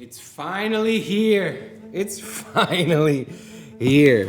It's finally here. It's finally here.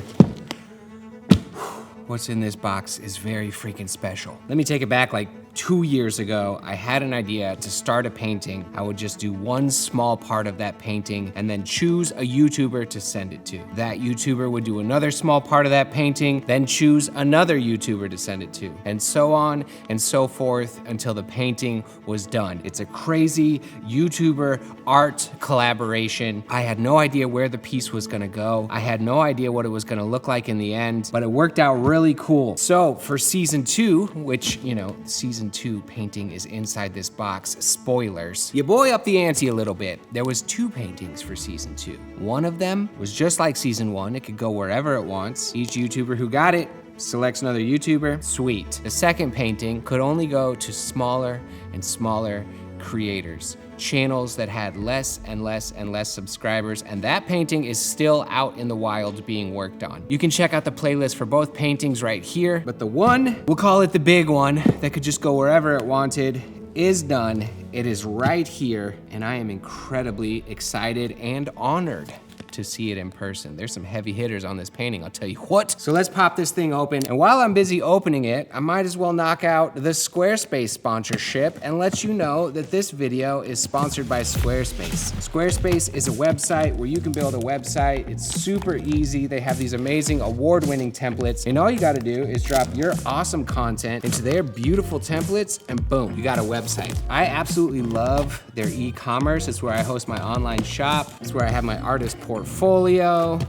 What's in this box is very freaking special. Let me take it back like 2 years ago. I had an idea to start a painting. I would just do one small part of that painting and then choose a YouTuber to send it to. That YouTuber would do another small part of that painting, then choose another YouTuber to send it to, and so on and so forth until the painting was done. It's a crazy YouTuber art collaboration. I had no idea where the piece was gonna go. I had no idea what it was gonna look like in the end, but it worked out really cool. So for season 2, which, you know, season 2 painting is inside this box, spoilers, your boy upped the ante a little bit. There was 2 paintings for season 2. One of them was just like season 1. It could go wherever it wants. Each YouTuber who got it selects another YouTuber, sweet. The second painting could only go to smaller and smaller creators, channels that had less and less and less subscribers, and that painting is still out in the wild being worked on. You can check out the playlist for both paintings right here, but the one, we'll call it the big one, that could just go wherever it wanted, is done. It is right here, and I am incredibly excited and honored to see it in person. There's some heavy hitters on this painting, I'll tell you what. So let's pop this thing open, and while I'm busy opening it, I might as well knock out the Squarespace sponsorship and let you know that this video is sponsored by Squarespace. Squarespace is a website where you can build a website. It's super easy. They have these amazing award-winning templates, and all you gotta do is drop your awesome content into their beautiful templates, and boom, you got a website. I absolutely love their e-commerce. It's where I host my online shop. It's where I have my artist portfolio.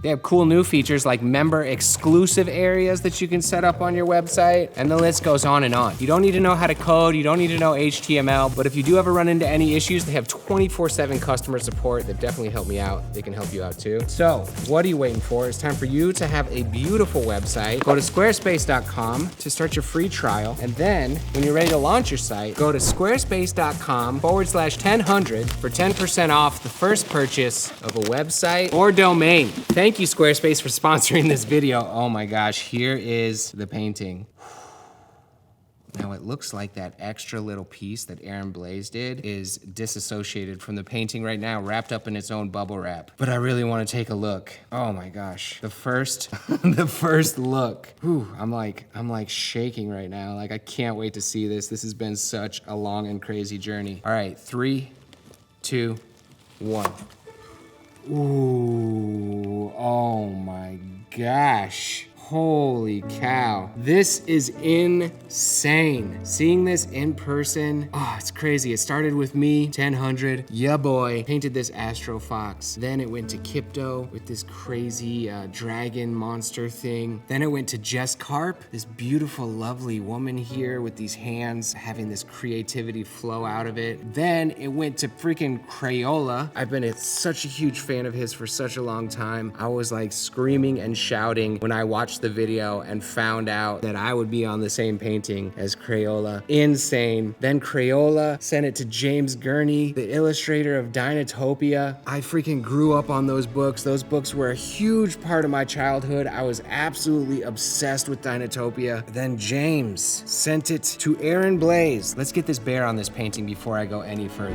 They have cool new features like member exclusive areas that you can set up on your website, and the list goes on and on. You don't need to know how to code, you don't need to know HTML, but if you do ever run into any issues, they have 24/7 customer support that definitely help me out. They can help you out too. So what are you waiting for? It's time for you to have a beautiful website. Go to squarespace.com to start your free trial, and then when you're ready to launch your site, go to squarespace.com/1000 for 10% off the first purchase of a website or domain. Thank you, Squarespace, for sponsoring this video. Oh my gosh, here is the painting. Now it looks like that extra little piece that Aaron Blaze did is disassociated from the painting right now, wrapped up in its own bubble wrap. But I really want to take a look. Oh my gosh, the first, the first look. Whew, I'm like shaking right now. Like I can't wait to see this. This has been such a long and crazy journey. All right, 3, 2, 1. Ooh, oh my gosh. Holy cow. This is insane. Seeing this in person, oh, it's crazy. It started with me, 1000, yeah boy, painted this Astro Fox. Then it went to Kipto with this crazy dragon monster thing. Then it went to Jess Carp, this beautiful, lovely woman here with these hands having this creativity flow out of it. Then it went to freaking Crayola. I've been such a huge fan of his for such a long time. I was like screaming and shouting when I watched the video and found out that I would be on the same painting as Crayola. Insane. Then Crayola sent it to James Gurney, the illustrator of Dinotopia. I freaking grew up on those books. Those books were a huge part of my childhood. I was absolutely obsessed with Dinotopia. Then James sent it to Aaron Blaze. Let's get this bear on this painting before I go any further.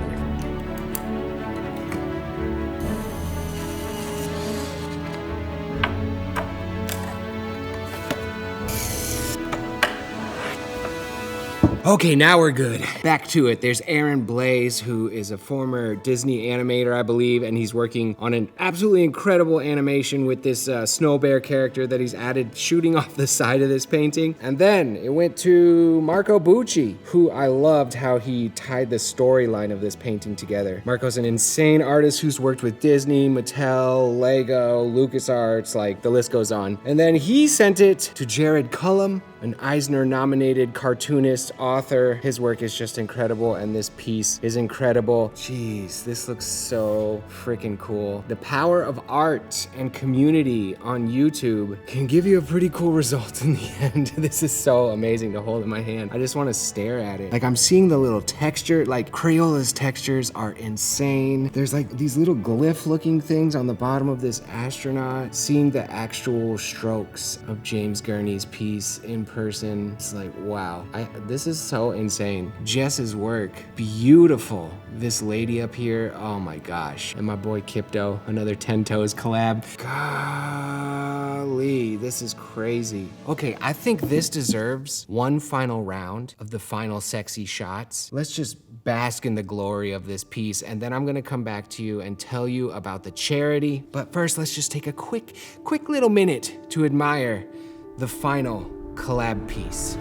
Okay, now we're good. Back to it. There's Aaron Blaze, who is a former Disney animator, I believe, and he's working on an absolutely incredible animation with this snow bear character that he's added shooting off the side of this painting. And then it went to Marco Bucci, who I loved how he tied the storyline of this painting together. Marco's an insane artist who's worked with Disney, Mattel, Lego, LucasArts, like the list goes on. And then he sent it to Jared Cullum, an Eisner-nominated cartoonist, author. His work is just incredible, and this piece is incredible. Jeez, this looks so freaking cool. The power of art and community on YouTube can give you a pretty cool result in the end. This is so amazing to hold in my hand. I just want to stare at it. Like I'm seeing the little texture, like Crayola's textures are insane. There's like these little glyph-looking things on the bottom of this astronaut. Seeing the actual strokes of James Gurney's piece in person. It's like, wow, this is so insane. Jess's work, beautiful. This lady up here, oh my gosh. And my boy Kipto, another 10 Toes collab. Golly, this is crazy. Okay, I think this deserves one final round of the final sexy shots. Let's just bask in the glory of this piece, and then I'm gonna come back to you and tell you about the charity. But first, let's just take a quick little minute to admire the final collab piece.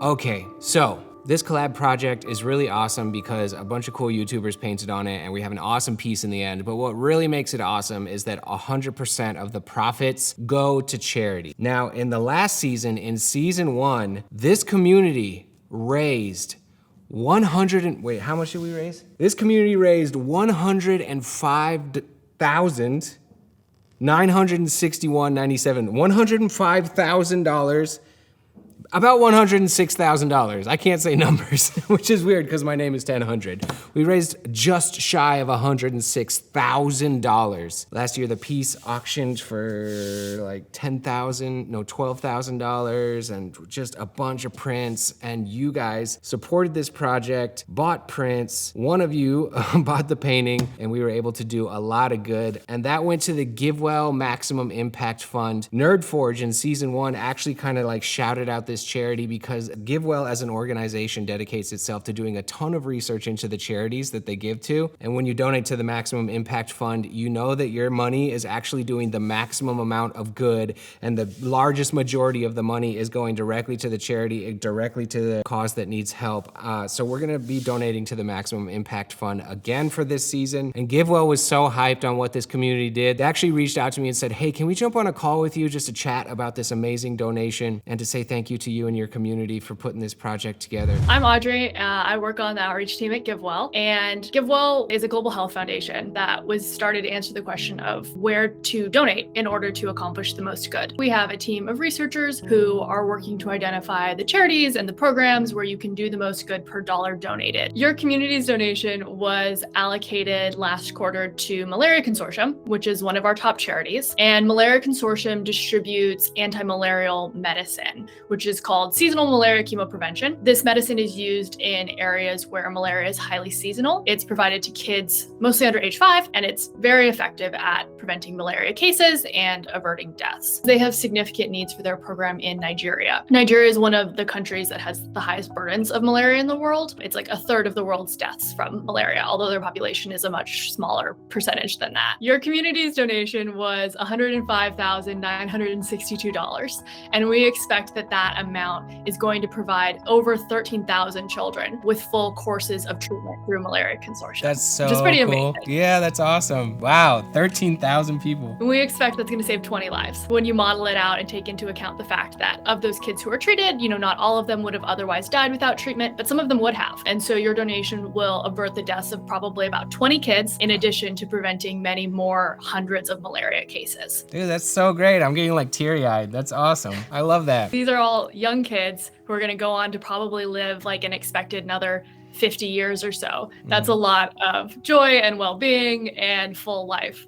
Okay, so this collab project is really awesome because a bunch of cool YouTubers painted on it and we have an awesome piece in the end. But what really makes it awesome is that 100% of the profits go to charity. Now, in the last season, in season 1, this community raised how much did we raise? This community raised $105,961.97, $105,000. About $106,000. I can't say numbers, which is weird because my name is 1000. We raised just shy of $106,000. Last year, the piece auctioned for like $12,000 and just a bunch of prints. And you guys supported this project, bought prints. One of you bought the painting and we were able to do a lot of good. And that went to the Givewell Maximum Impact Fund. Nerdforge in season 1 actually kind of like shouted out this charity because Givewell as an organization dedicates itself to doing a ton of research into the charities that they give to. And when you donate to the Maximum Impact Fund, you know that your money is actually doing the maximum amount of good and the largest majority of the money is going directly to the charity, directly to the cause that needs help. So we're gonna be donating to the Maximum Impact Fund again for this season. And Givewell was so hyped on what this community did. They actually reached out to me and said, hey, can we jump on a call with you just to chat about this amazing donation and to say thank you to you and your community for putting this project together. I'm Audrey. I work on the outreach team at Givewell, and Givewell is a global health foundation that was started to answer the question of where to donate in order to accomplish the most good. We have a team of researchers who are working to identify the charities and the programs where you can do the most good per dollar donated. Your community's donation was allocated last quarter to Malaria Consortium, which is one of our top charities. And Malaria Consortium distributes anti-malarial medicine, which is called seasonal malaria chemoprevention. This medicine is used in areas where malaria is highly seasonal. It's provided to kids mostly under age 5, and it's very effective at preventing malaria cases and averting deaths. They have significant needs for their program in Nigeria. Nigeria is one of the countries that has the highest burdens of malaria in the world. It's like a third of the world's deaths from malaria, although their population is a much smaller percentage than that. Your community's donation was $105,962, and we expect that amount is going to provide over 13,000 children with full courses of treatment through Malaria Consortium. That's so just pretty cool. amazing. Yeah, that's awesome. Wow, 13,000 people. We expect that's going to save 20 lives when you model it out and take into account the fact that of those kids who are treated, not all of them would have otherwise died without treatment, but some of them would have. And so your donation will avert the deaths of probably about 20 kids, in addition to preventing many more hundreds of malaria cases. Dude, that's so great. I'm getting like teary-eyed. That's awesome. I love that. These are all young kids who are going to go on to probably live like an expected another 50 years or so. That's a lot of joy and well-being and full life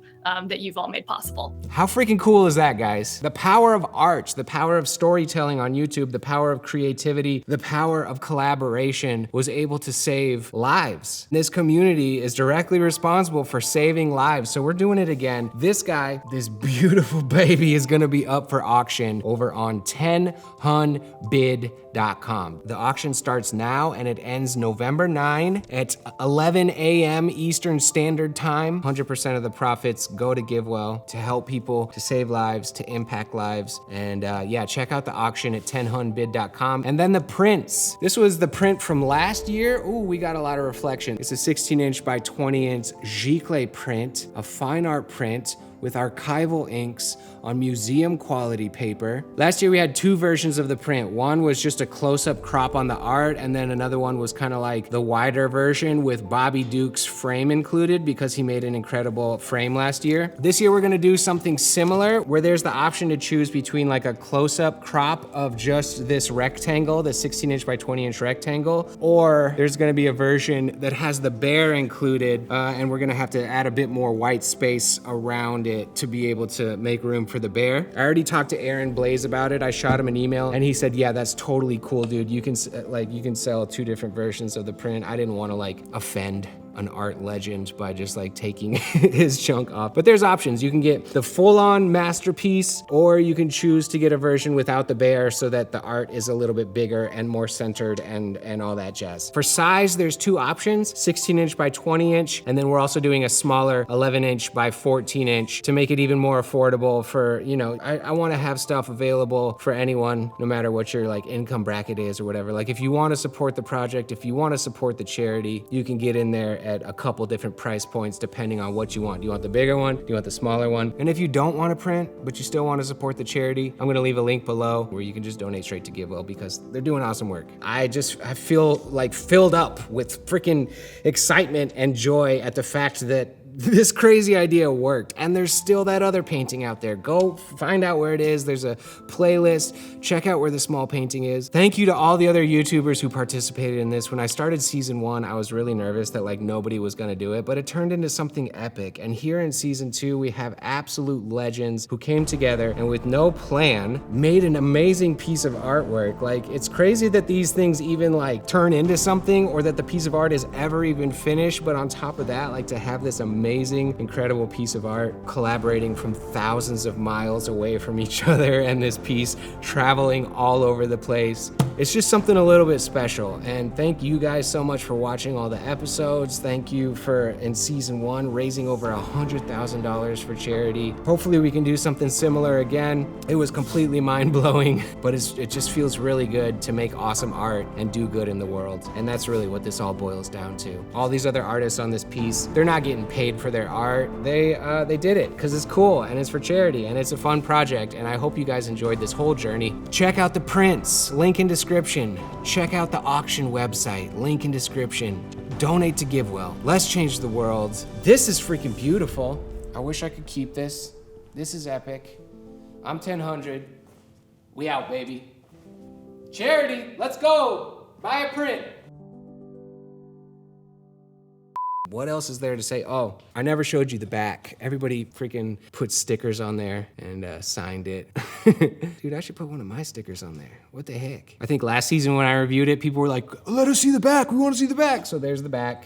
that you've all made possible. How freaking cool is that, guys? The power of art, the power of storytelling on YouTube, the power of creativity, the power of collaboration was able to save lives. This community is directly responsible for saving lives, so we're doing it again. This guy, this beautiful baby, is gonna be up for auction over on 10hunbid.com. The auction starts now and it ends November 9 at 11 a.m. Eastern Standard Time. 100% of the profits go to Givewell to help people, to save lives, to impact lives. And yeah, check out the auction at 10hunbid.com. And then the prints. This was the print from last year. Ooh, we got a lot of reflection. It's a 16-inch by 20-inch giclée print, a fine art print with archival inks on museum quality paper. Last year we had two versions of the print. One was just a close-up crop on the art, and then another one was kind of like the wider version with Bobby Duke's frame included because he made an incredible frame last year. This year we're gonna do something similar where there's the option to choose between like a close-up crop of just this rectangle, the 16-inch by 20-inch rectangle, or there's gonna be a version that has the bear included, and we're gonna have to add a bit more white space around it to be able to make room for the bear. I already talked to Aaron Blaze about it. I shot him an email and he said, yeah, that's totally cool, dude. You can sell two different versions of the print. I didn't want to like offend an art legend by just like taking his chunk off. But there's options. You can get the full-on masterpiece, or you can choose to get a version without the bear so that the art is a little bit bigger and more centered and all that jazz. For size, there's two options, 16-inch by 20-inch, and then we're also doing a smaller 11-inch by 14-inch to make it even more affordable for, you know, I want to have stuff available for anyone, no matter what your like income bracket is or whatever. Like if you want to support the project, if you want to support the charity, you can get in there at a couple different price points depending on what you want. Do you want the bigger one? Do you want the smaller one? And if you don't want to print, but you still want to support the charity, I'm gonna leave a link below where you can just donate straight to Givewell because they're doing awesome work. I feel like filled up with freaking excitement and joy at the fact that this crazy idea worked, and there's still that other painting out there. Go find out where it is. There's a playlist. Check out where the small painting is. Thank you to all the other YouTubers who participated in this. When I started season 1, I was really nervous that like nobody was gonna do it, but it turned into something epic. And here in season 2, we have absolute legends who came together and with no plan, made an amazing piece of artwork. Like, it's crazy that these things even like turn into something or that the piece of art is ever even finished, but on top of that, like to have this amazing, incredible piece of art collaborating from thousands of miles away from each other and this piece traveling all over the place. It's just something a little bit special. And thank you guys so much for watching all the episodes. Thank you for, in season 1, raising over $100,000 for charity. Hopefully we can do something similar again. It was completely mind-blowing, but it just feels really good to make awesome art and do good in the world. And that's really what this all boils down to. All these other artists on this piece, they're not getting paid for their art. They did it because it's cool and it's for charity and it's a fun project, and I hope you guys enjoyed this whole journey. Check out the prints, link in description. Check out the auction website, link in description. Donate to Givewell. Let's change the world. This is freaking beautiful. I wish I could keep this. This is epic. I'm 1000. We out, baby. Charity, let's go. Buy a print. What else is there to say? Oh, I never showed you the back. Everybody freaking put stickers on there and signed it. Dude, I should put one of my stickers on there. What the heck? I think last season when I reviewed it, people were like, let us see the back. We want to see the back. So there's the back.